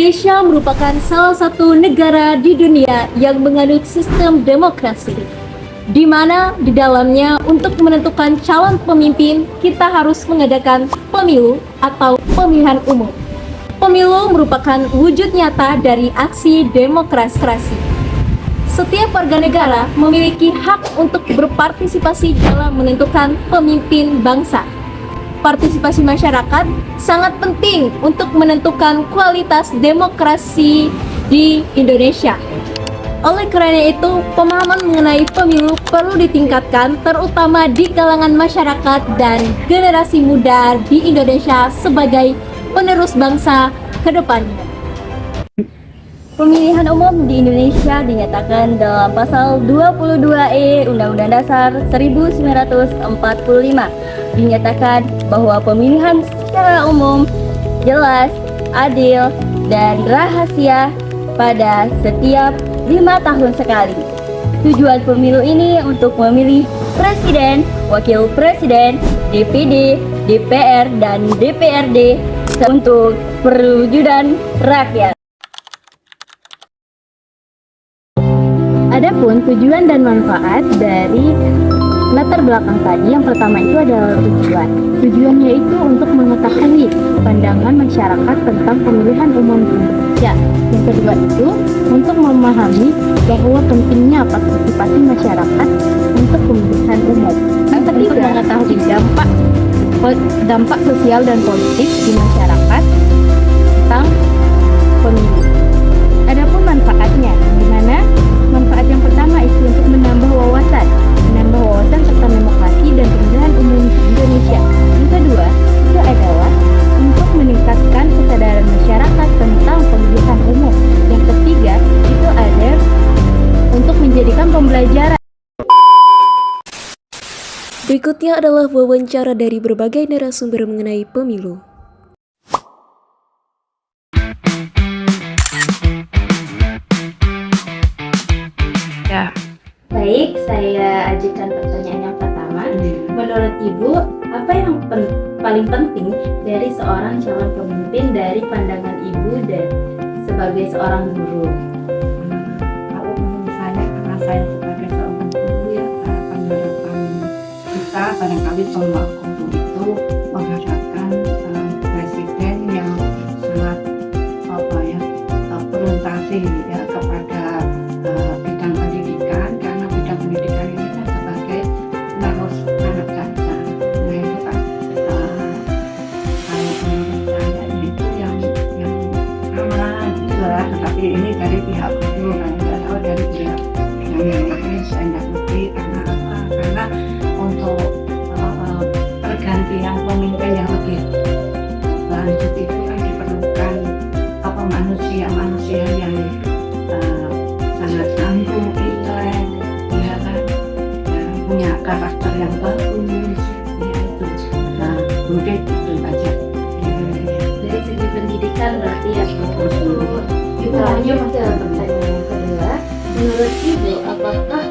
Indonesia merupakan salah satu negara di dunia yang menganut sistem demokrasi, di mana di dalamnya untuk menentukan calon pemimpin kita harus mengadakan pemilu atau pemilihan umum. Pemilu merupakan wujud nyata dari aksi demokrasi. Setiap warga negara memiliki hak untuk berpartisipasi dalam menentukan pemimpin bangsa. Partisipasi masyarakat sangat penting untuk menentukan kualitas demokrasi di Indonesia. Oleh karena itu, pemahaman mengenai pemilu perlu ditingkatkan terutama di kalangan masyarakat dan generasi muda di Indonesia sebagai penerus bangsa ke depannya. Pemilihan umum di Indonesia dinyatakan dalam pasal 22E Undang-Undang Dasar 1945. Dinyatakan bahwa pemilihan secara umum, jelas, adil, dan rahasia pada setiap 5 tahun sekali. Tujuan pemilu ini untuk memilih presiden, wakil presiden, DPD, DPR, dan DPRD untuk perwujudan rakyat. Adapun tujuan dan manfaat dari latar belakang tadi, yang pertama itu adalah tujuan. Tujuannya itu untuk mengetahui pandangan masyarakat tentang pemilihan umum di Indonesia. Yang kedua itu untuk memahami bahwa pentingnya partisipasi masyarakat untuk pemilihan umum. Yang ketiga, mengetahui dampak sosial dan politik di masyarakat tentang pemilu. Adapun manfaatnya, di mana manfaat yang pertama itu untuk menambah wawasan tentang demokrasi dan pemilihan umum di Indonesia. Yang kedua, itu adalah untuk meningkatkan kesadaran masyarakat tentang pemilihan umum. Yang ketiga, itu ada untuk menjadikan pembelajaran. Berikutnya adalah wawancara dari berbagai narasumber mengenai pemilu. Ya. Baik, saya ajukan pertanyaan yang pertama. Menurut Ibu, apa yang paling penting dari seorang calon pemimpin dari pandangan Ibu dan sebagai seorang guru? Kalau menurut saya, karena saya sebagai seorang guru ya, harapan kita barangkali semua guru itu mengharapkan presiden yang sangat berorientasi ya kepada bidang pendidikan, karena bidang pendidikan ini kan sebagai penerus anak bangsa. Nah itu kan kalau menurut saya itu yang aman lah, tetapi ini dari pihak guru kan, tidak tahu dari pihak yang lain saya tidak ngerti. Karena apa? Karena untuk pergantian pemimpin yang lebih lanjut itu kan diperlukan manusia yang sangat tangguh, intelek, ya kan, punya karakter yang bagus, ya itu. Nah, mungkin itu aja. Dari segi pendidikan berarti ya. Kita lanjut masih ada pertanyaan yang kedua. Menurut Ibu, apakah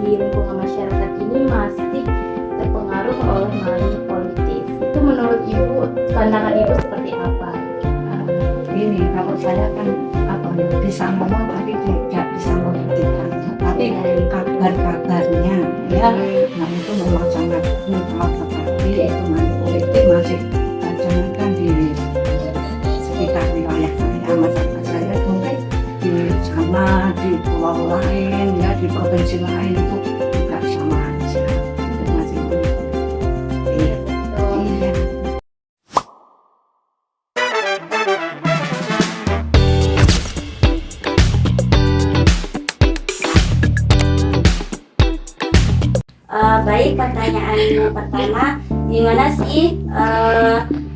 di lingkungan masyarakat ini masih terpengaruh oleh money politis? Itu menurut Ibu, pandangan Ibu seperti apa? Ini kalau saya kan bisa ngomong tapi tidak bisa membuktikan, tapi kabar-kabarnya ya, nah itu memang sangat mental sekali. Itu money politik masih jangankan di sekitar wilayah saya, masyarakat saya, mungkin di sana, di pulau lain ya, di provinsi lain itu juga sama aja, itu masih money politik. Iya. Baik, pertanyaan yang pertama, gimana sih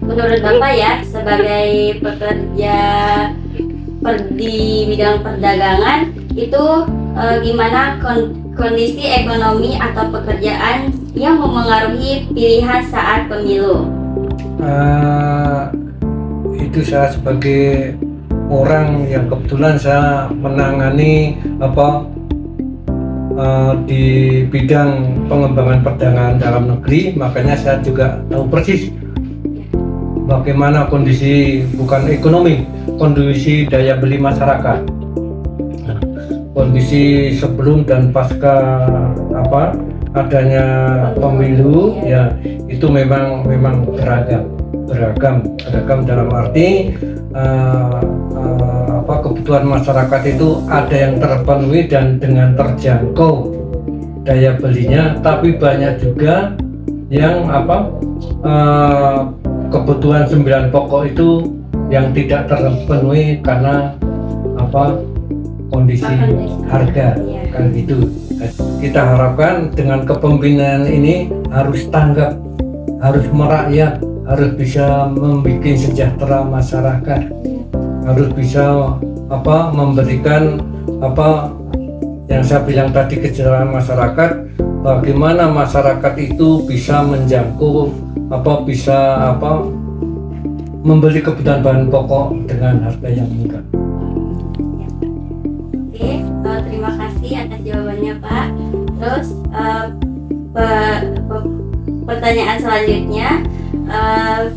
menurut Bapak ya sebagai pekerja di bidang perdagangan itu gimana kondisi ekonomi atau pekerjaan yang memengaruhi pilihan saat pemilu? Itu saya sebagai orang yang kebetulan saya menangani di bidang pengembangan perdagangan dalam negeri, makanya saya juga tahu persis bagaimana kondisi bukan ekonomi kondisi daya beli masyarakat. Nah, kondisi sebelum dan pasca adanya pemilu ya itu memang beragam dalam arti kebutuhan masyarakat itu ada yang terpenuhi dan dengan terjangkau daya belinya, tapi banyak juga yang kebutuhan 9 pokok itu yang tidak terpenuhi karena kondisi harga kan gitu. Kita harapkan dengan kepemimpinan ini harus tanggap, harus merakyat, harus bisa membuat sejahtera masyarakat, harus bisa memberikan yang saya bilang tadi, kesejahteraan masyarakat. Bagaimana masyarakat itu bisa menjangkau membeli kebutuhan bahan pokok dengan harga yang murah. Oke, terima kasih atas jawabannya Pak. Terus pertanyaan selanjutnya,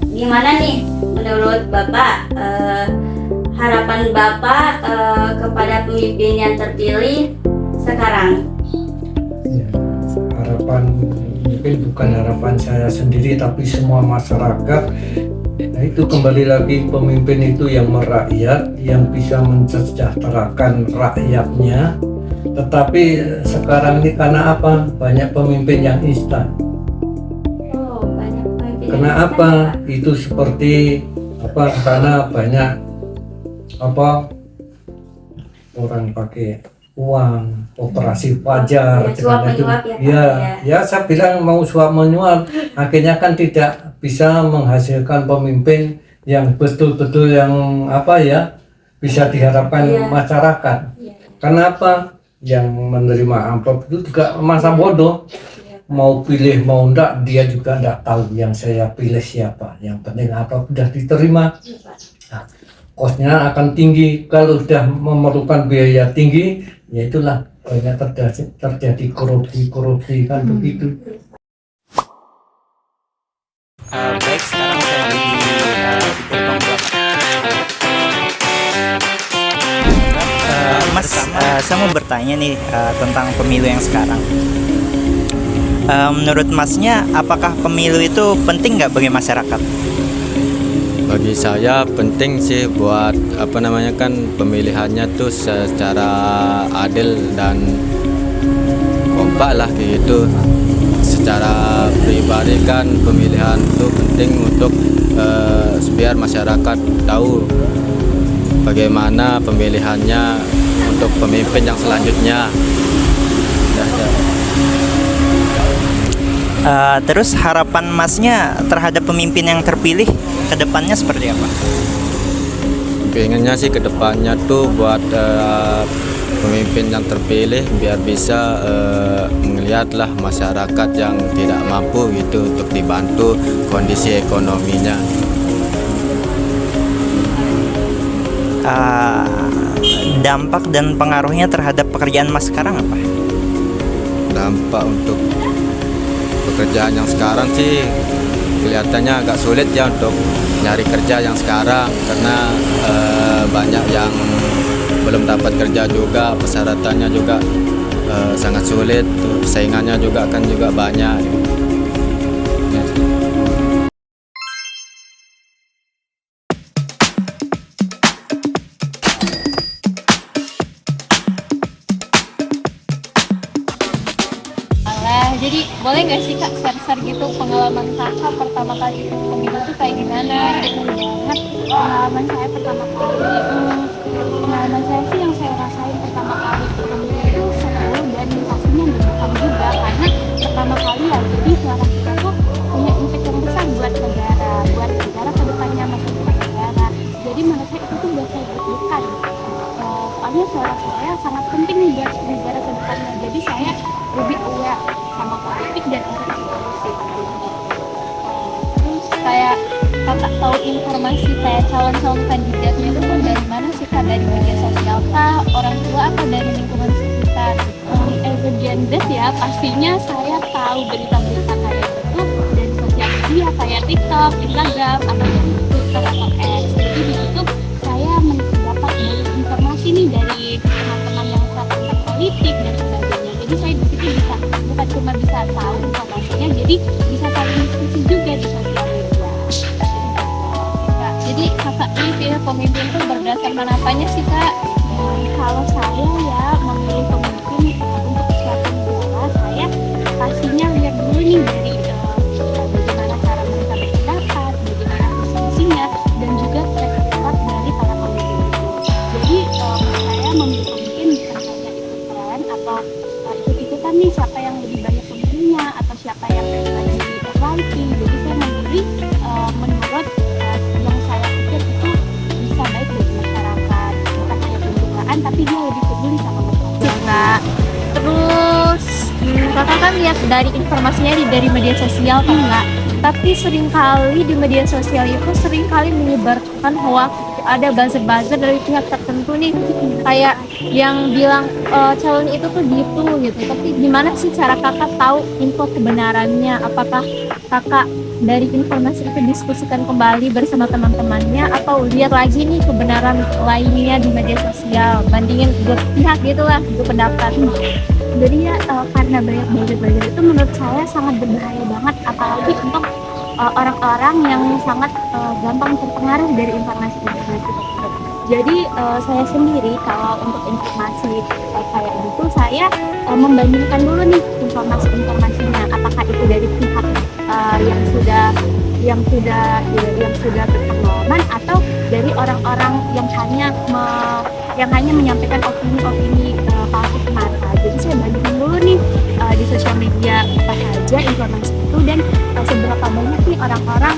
gimana nih menurut Bapak harapan Bapak kepada pemimpin yang terpilih sekarang? Ya, harapan mungkin bukan harapan saya sendiri tapi semua masyarakat. Nah, itu kembali lagi, pemimpin itu yang merakyat, yang bisa mensejahterakan rakyatnya. Tetapi sekarang ini karena apa? Banyak pemimpin yang instan. Oh, banyak pemimpin. Kenapa? Itu seperti karena banyak orang pakai uang, operasi wajar, suap menyuap ya saya bilang mau suap menyuap, akhirnya kan tidak bisa menghasilkan pemimpin yang betul-betul yang bisa diharapkan masyarakat. Kenapa? Yang menerima amplop itu juga masa bodoh, mau pilih mau enggak dia juga enggak tahu yang saya pilih siapa, yang penting amplop sudah diterima. Nah, kosnya akan tinggi, kalau sudah memerlukan biaya tinggi, ya itulah banyak terjadi korupsi kan begitu. Baik, sekarang saya di Bintang Blok. Mas, saya mau bertanya nih tentang pemilu yang sekarang. Menurut Masnya, apakah pemilu itu penting nggak bagi masyarakat? Bagi saya penting sih, buat kan pemilihannya tuh secara adil dan kompak lah gitu. Secara pribadi kan pemilihan itu penting untuk biar masyarakat tahu bagaimana pemilihannya untuk pemimpin yang selanjutnya. Terus harapan Masnya terhadap pemimpin yang terpilih ke depannya seperti apa? Pengennya sih ke depannya tuh buat pemimpin yang terpilih biar bisa melihatlah masyarakat yang tidak mampu gitu untuk dibantu kondisi ekonominya. Dampak dan pengaruhnya terhadap pekerjaan Mas sekarang apa? Dampak untuk pekerjaan yang sekarang sih kelihatannya agak sulit ya untuk nyari kerja yang sekarang, karena banyak yang belum dapat kerja juga, persyaratannya juga sangat sulit, persaingannya juga banyak. Jadi boleh nggak sih Kak share-share gitu pengalaman Kakak pertama kali ikut pemilu itu kayak gimana? Ingat pengalaman saya pertama kali. Pengalaman saya sih yang saya rasain pertama kali ikut pemilu itu seru dan pastinya menyenangkan juga, karena pertama kali ya jadi suara kita tuh punya impact yang besar buat negara ke depannya, masa depan negara. Jadi menurut saya itu tuh buat saya deg-degan. Soalnya suara saya sangat penting nih buat negara ke depannya. Jadi saya lebih aware sama politik dan isu politik. Terus kayak Kakak tahu informasi kayak calon kandidatnya itu kan dari mana sih Kak? Dari media sosial kah, orang tua, atau dari lingkungan sekitar? As a Gen Z ya, pastinya saya tahu berita-berita kayak itu dari sosial media kayak TikTok, Instagram, atau dari Twitter atau X. Jadi di situ saya cuma bisa tahu informasinya, jadi bisa saling diskusi juga di sosial media. Jadi kakak ini pilih pemimpin itu berdasarkan apanya sih kak? Kalau saya ya memilih pemimpin untuk suatu negara, saya pastinya lihat dulu nih dari bagaimana cara mereka berpendapat, bagaimana visi-misinya, dan juga track record dari para pemimpin itu. Jadi saya memilih pemimpin bukan hanya ikut tren atau ikut-ikutan nih siapa yang lebih banyak pemilihnya atau siapa yang lagi ranking. Jadi saya memilih menurut yang saya pikir itu bisa baik bagi masyarakat, bukan hanya pembukaan tapi dia lebih peduli sama masyarakat. Terus kakak kan lihat dari informasinya dari media sosial kan nggak, tapi seringkali di media sosial itu seringkali menyebarkan hoax. Ada buzzer-buzzer dari pihak tertentu nih kayak yang bilang calon itu tuh gitu. Tapi gimana sih cara kakak tahu info kebenarannya? Apakah kakak dari informasi itu diskusikan kembali bersama teman-temannya atau lihat lagi nih kebenaran lainnya di media sosial, bandingin dua pihak gitulah, itu pendapat. Jadi ya karena banyak buzzer-buzzer itu menurut saya sangat berbahaya banget, apalagi untuk orang-orang yang sangat gampang terpengaruh dari informasi tersebut. Jadi saya sendiri kalau untuk informasi kayak gitu saya membandingkan dulu nih informasinya, apakah itu dari pihak yang sudah berpengalaman atau dari orang-orang yang hanya menyampaikan opini palsu semata. Jadi saya bandingkan dulu nih di sosial media apa saja informasi itu dan seberapa banyak nih orang-orang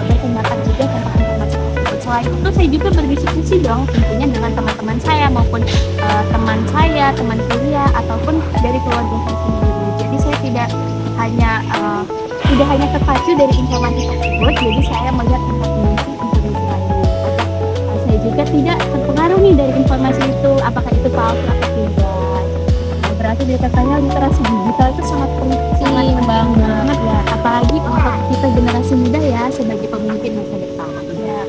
berpendapat juga tentang informasi tersebut. Selain itu saya juga berdiskusi dong tentunya dengan teman-teman saya maupun teman kuliah ataupun dari keluarga saya sendiri. Jadi saya tidak hanya terpacu dari informasi tersebut, jadi saya melihat informasi lainnya. Saya juga tidak terpengaruh nih dari informasi itu, apakah itu palsu atau tidak. Berarti dari katanya literasi digital itu sangat penting banget ya, apalagi untuk kita generasi muda ya sebagai pemimpin masa depan. Ya.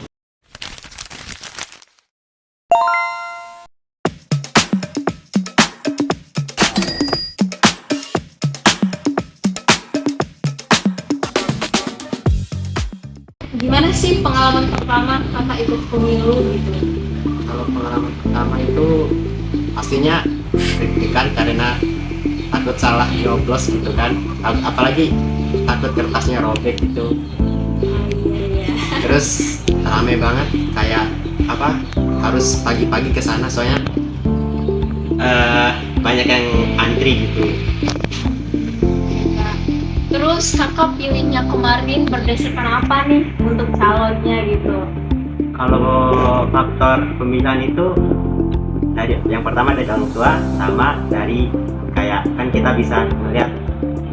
Gimana sih pengalaman pertama kakak ikut pemilu gitu? Kalau pengalaman pertama itu pastinya deg-degan karena takut salah nyoblos gitu kan, apalagi takut kertasnya robek gitu. Terus rame banget, kayak harus pagi-pagi ke sana soalnya banyak yang antri gitu. Terus kakak pilihnya kemarin berdasarkan apa nih untuk calonnya gitu? Kalau faktor pemilihan itu dari yang pertama dari orang tua, sama dari kayak kan kita bisa melihat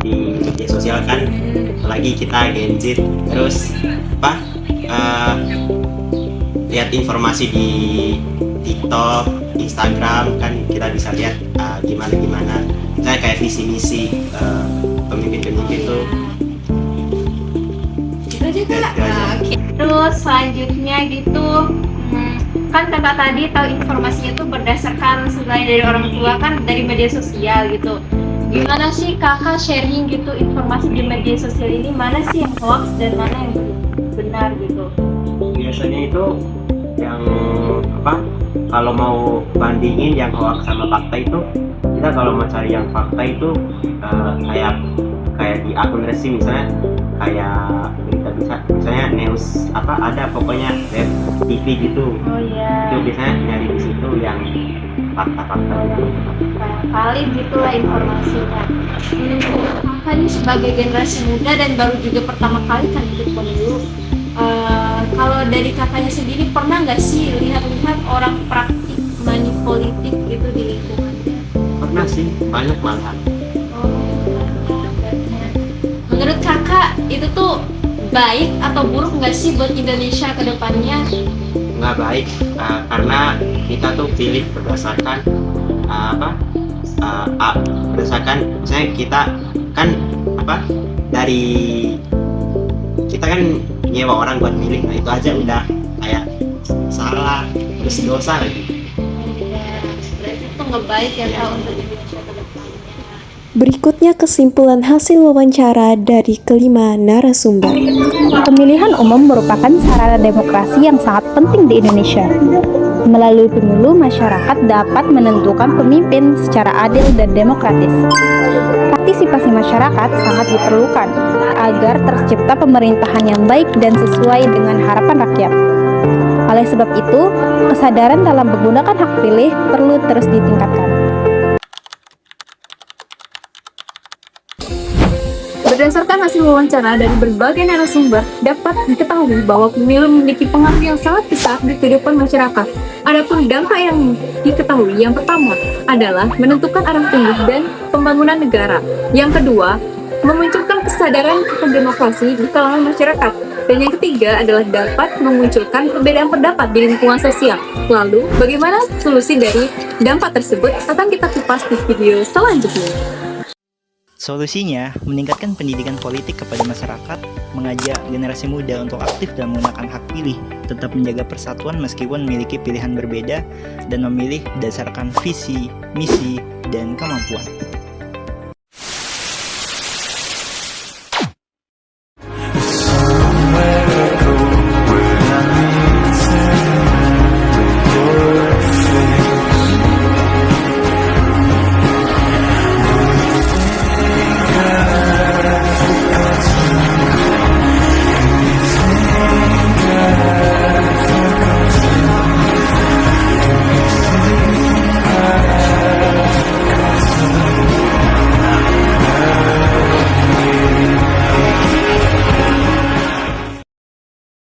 di media sosial kan, apalagi kita Gen Z, terus lihat informasi di TikTok, Instagram kan kita bisa lihat gimana misalnya kayak visi misi pemimpin itu. Itu aja kak. Terus selanjutnya gitu, kan kakak tadi tahu informasinya tuh berdasarkan selain dari orang tua kan dari media sosial gitu. Gimana sih kakak sharing gitu informasi di media sosial ini, mana sih yang hoax dan mana yang benar gitu? Biasanya itu yang kalau mau bandingin yang hoax sama fakta itu, kita kalau mau cari yang fakta itu kayak di akun resmi, misalnya kayak berita bisa misalnya news ada pokoknya web TV gitu. Oh iya. Itu biasanya nyari di situ yang fakta-fakta gitu. Kali gitulah informasinya. Kakak ini sebagai generasi muda dan baru juga pertama kali kan ikut pemilu. Kalau dari kakaknya sendiri pernah nggak sih lihat orang praktik money politik gitu di lingkungannya? Pernah sih, banyak malahan. Menurut kakak itu tuh baik atau buruk nggak sih buat Indonesia ke depannya? Nggak baik, karena kita tuh pilih berdasarkan berdasarkan misalnya kita kan kita kan nyewa orang buat milih, nah itu aja udah kayak salah, terus dosa lagi. Ya, berarti itu nggak baik ya kak untuk Indonesia ke depannya. Berikutnya kesimpulan hasil wawancara dari kelima narasumber. Pemilihan umum merupakan sarana demokrasi yang sangat penting di Indonesia. Melalui pemilu, masyarakat dapat menentukan pemimpin secara adil dan demokratis. Partisipasi masyarakat sangat diperlukan agar tercipta pemerintahan yang baik dan sesuai dengan harapan rakyat. Oleh sebab itu, kesadaran dalam menggunakan hak pilih perlu terus ditingkatkan. Berdasarkan hasil wawancara dari berbagai narasumber, dapat diketahui bahwa pemilu memiliki pengaruh yang sangat besar di kehidupan masyarakat. Adapun dampak yang diketahui, yang pertama adalah menentukan arah tumbuh dan pembangunan negara. Yang kedua, memunculkan kesadaran akan demokrasi di kalangan masyarakat. Dan yang ketiga adalah dapat memunculkan perbedaan pendapat di lingkungan sosial. Lalu, bagaimana solusi dari dampak tersebut akan kita kupas di video selanjutnya. Solusinya, meningkatkan pendidikan politik kepada masyarakat, mengajak generasi muda untuk aktif dalam menggunakan hak pilih, tetap menjaga persatuan meskipun memiliki pilihan berbeda, dan memilih berdasarkan visi, misi, dan kemampuan.